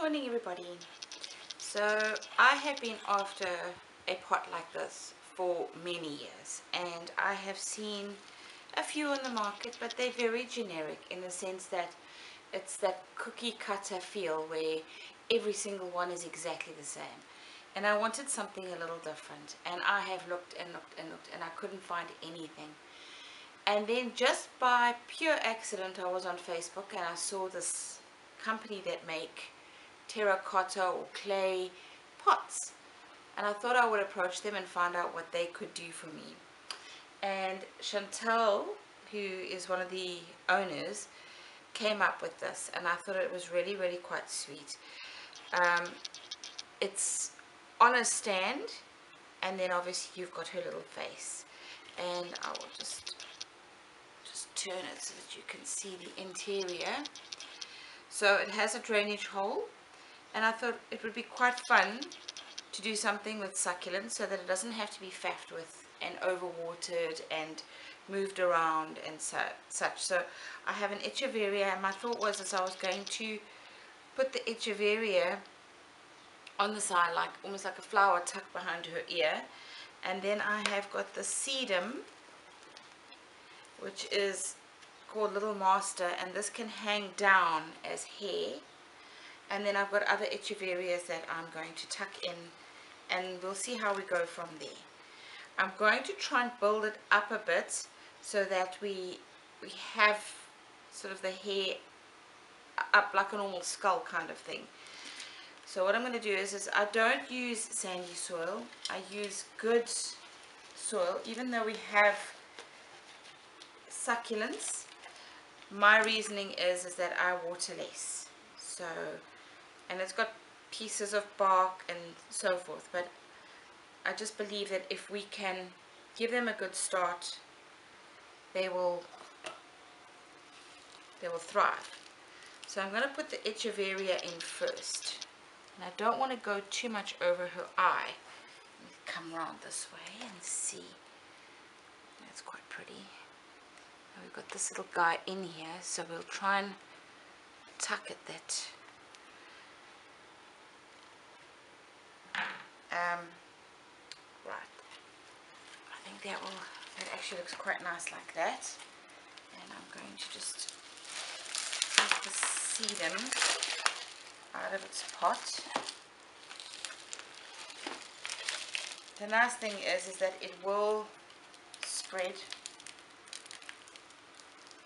Morning everybody. So I have been after a pot like this for many years, and I have seen a few on the market, but they're very generic in the sense that it's that cookie cutter feel where every single one is exactly the same. And I wanted something a little different, and I have looked and looked and looked and I couldn't find anything. And then just by pure accident I was on Facebook and I saw this company that make terracotta or clay pots, and I thought I would approach them and find out what they could do for me. And Chantal, who is one of the owners, came up with this, and I thought it was really quite sweet. It's on a stand, and then obviously you've got her little face, and I will just turn it so that you can see the interior. So it has a drainage hole, and I thought it would be quite fun to do something with succulents so that it doesn't have to be faffed with and overwatered and moved around and such. So I have an Echeveria, and my thought was as I was going to put the Echeveria on the side, like almost like a flower tucked behind her ear. And then I have got the Sedum, which is called Little Master, and this can hang down as hair. And then I've got other Echeverias that I'm going to tuck in, and we'll see how we go from there. I'm going to try and build it up a bit so that we have sort of the hair up like a normal skull kind of thing. So what I'm going to do is I don't use sandy soil. I use good soil. Even though we have succulents, my reasoning is that I water less. So, and it's got pieces of bark and so forth, but I just believe that if we can give them a good start, they will thrive. So I'm going to put the Echeveria in first, and I don't want to go too much over her eye. Let me come around this way and see. That's quite pretty. Now we've got this little guy in here, so we'll try and tuck at that. Right, I think that actually looks quite nice like that. And I'm going to just take the sedum out of its pot. The nice thing is that it will spread.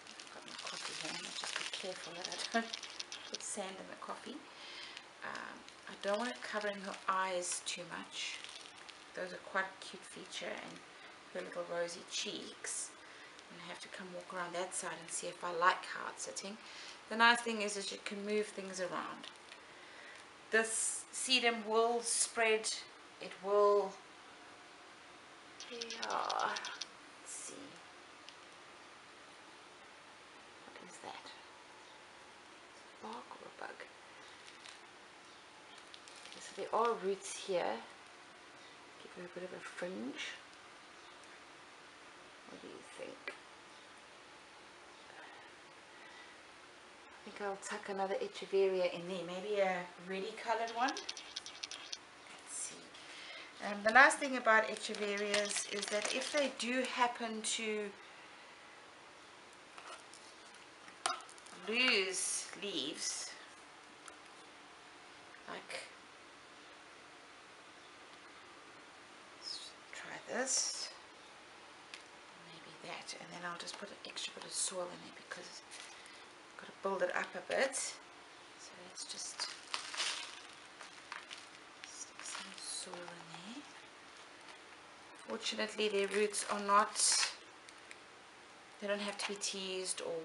I've got my coffee here, I'll just be careful that I don't put sand in the coffee. I don't want it covering her eyes too much. Those are quite a cute feature, and her little rosy cheeks. And I have to come walk around that side and see if I like how it's sitting. The nice thing is you can move things around. This sedum will spread. It will. Yeah. Let's see. What is that? A bark or a bug? Okay, so there are roots here. Give her a bit of a fringe. What do you think? I think I'll tuck another Echeveria in there, maybe a really coloured one. Let's see. The nice thing about Echeverias is that if they do happen to lose leaves, like, let's try this, maybe that, and then I'll just put an extra bit of soil in there because I've got to build it up a bit. So let's just stick some soil in there. Fortunately, their roots are not, they don't have to be teased or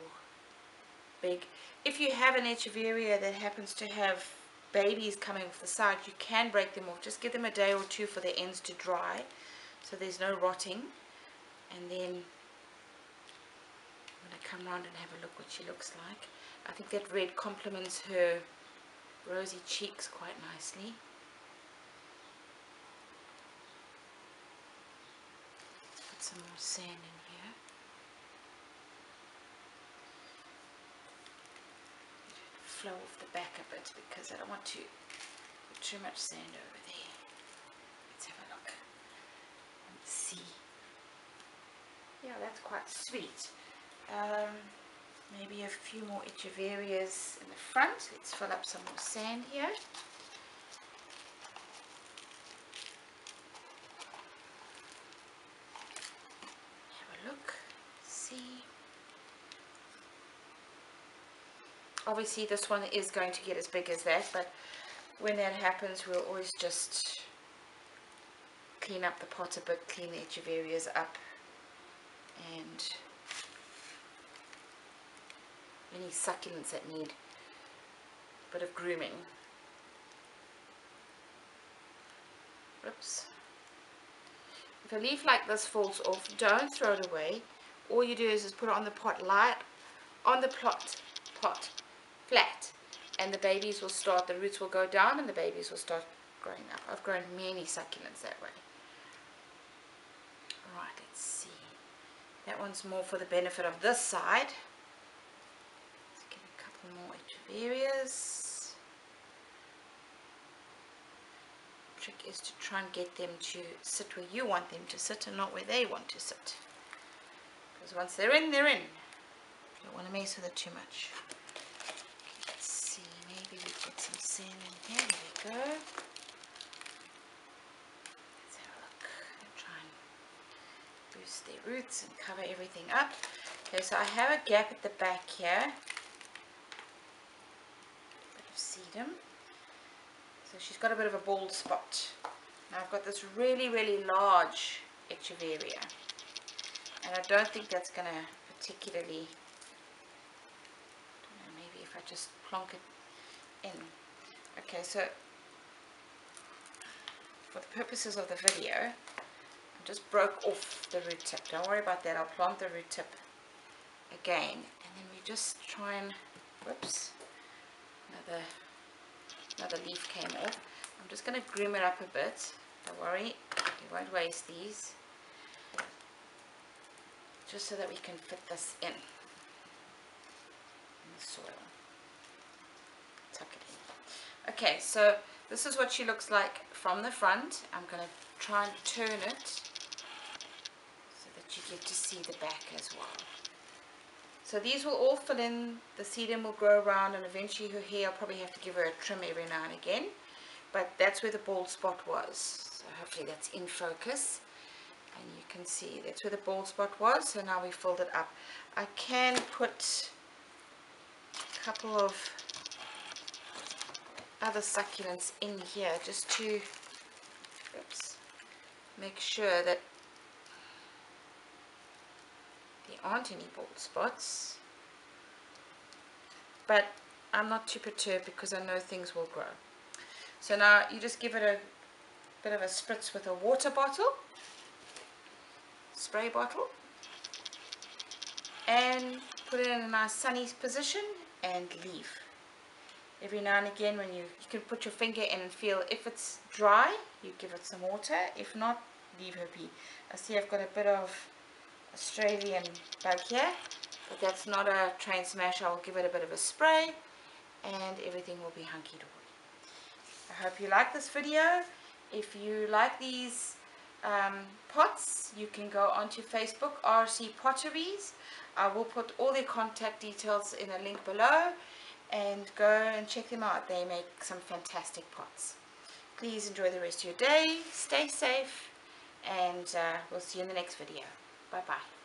big. If you have an Echeveria that happens to have babies coming off the side, you can break them off. Just give them a day or two for the ends to dry so there's no rotting. And then I'm going to come around and have a look what she looks like. I think that red complements her rosy cheeks quite nicely. Put some more sand in here. flow off the back a bit because I don't want to put too much sand over there. Let's have a look and see. Yeah, that's quite sweet. Maybe a few more Echeverias in the front. Let's fill up some more sand here. Have a look, see. Obviously this one is going to get as big as that, but when that happens we'll always just clean up the pot a bit, clean the Echeverias up, and any succulents that need a bit of grooming. Oops. If a leaf like this falls off, don't throw it away. All you do is just put it on the pot light, on the pot flat, and the babies will start, the roots will go down and the babies will start growing up. I've grown many succulents that way. Alright, let's see. That one's more for the benefit of this side. Let's get a couple more Echeverias. The trick is to try and get them to sit where you want them to sit and not where they want to sit. Because once they're in, they're in. You don't want to mess with it too much. Okay, let's see, maybe we get some sand in here. There we go. Let's have a look and try and boost their roots and cover everything up. Okay, so I have a gap at the back here. A bit of sedum. So she's got a bit of a bald spot. Now I've got this really, really large Echeveria. And I don't think that's going to particularly, I don't know, maybe if I just plonk it in. Okay, so for the purposes of the video, I just broke off the root tip. Don't worry about that. I'll plant the root tip again. And then we just try and, whoops, another leaf came off. I'm just going to groom it up a bit. Don't worry, we won't waste these. Just so that we can fit this in the soil. Tuck it in. Okay, so this is what she looks like from the front. I'm going to try and turn it so that you get to see the back as well. So these will all fill in, the sedum will grow around, and eventually her hair, I'll probably have to give her a trim every now and again. But that's where the bald spot was. So hopefully that's in focus. And you can see that's where the bald spot was. So now we filled it up. I can put a couple of other succulents in here just to, oops, make sure that there aren't any bald spots, but I'm not too perturbed because I know things will grow. So now you just give it a bit of a spritz with a water bottle, spray bottle, and put it in a nice sunny position and leave. Every now and again when you can put your finger in and feel if it's dry, you give it some water. If not, leave her be. I see I've got a bit of Australian bug here, but that's not a train smash. I'll give it a bit of a spray and everything will be hunky-dory. I hope you like this video. If you like these pots, you can go onto Facebook, RC Potteries. I will put all their contact details in a link below, and go and check them out. They make some fantastic pots. Please enjoy the rest of your day, stay safe, and we'll see you in the next video. Bye bye.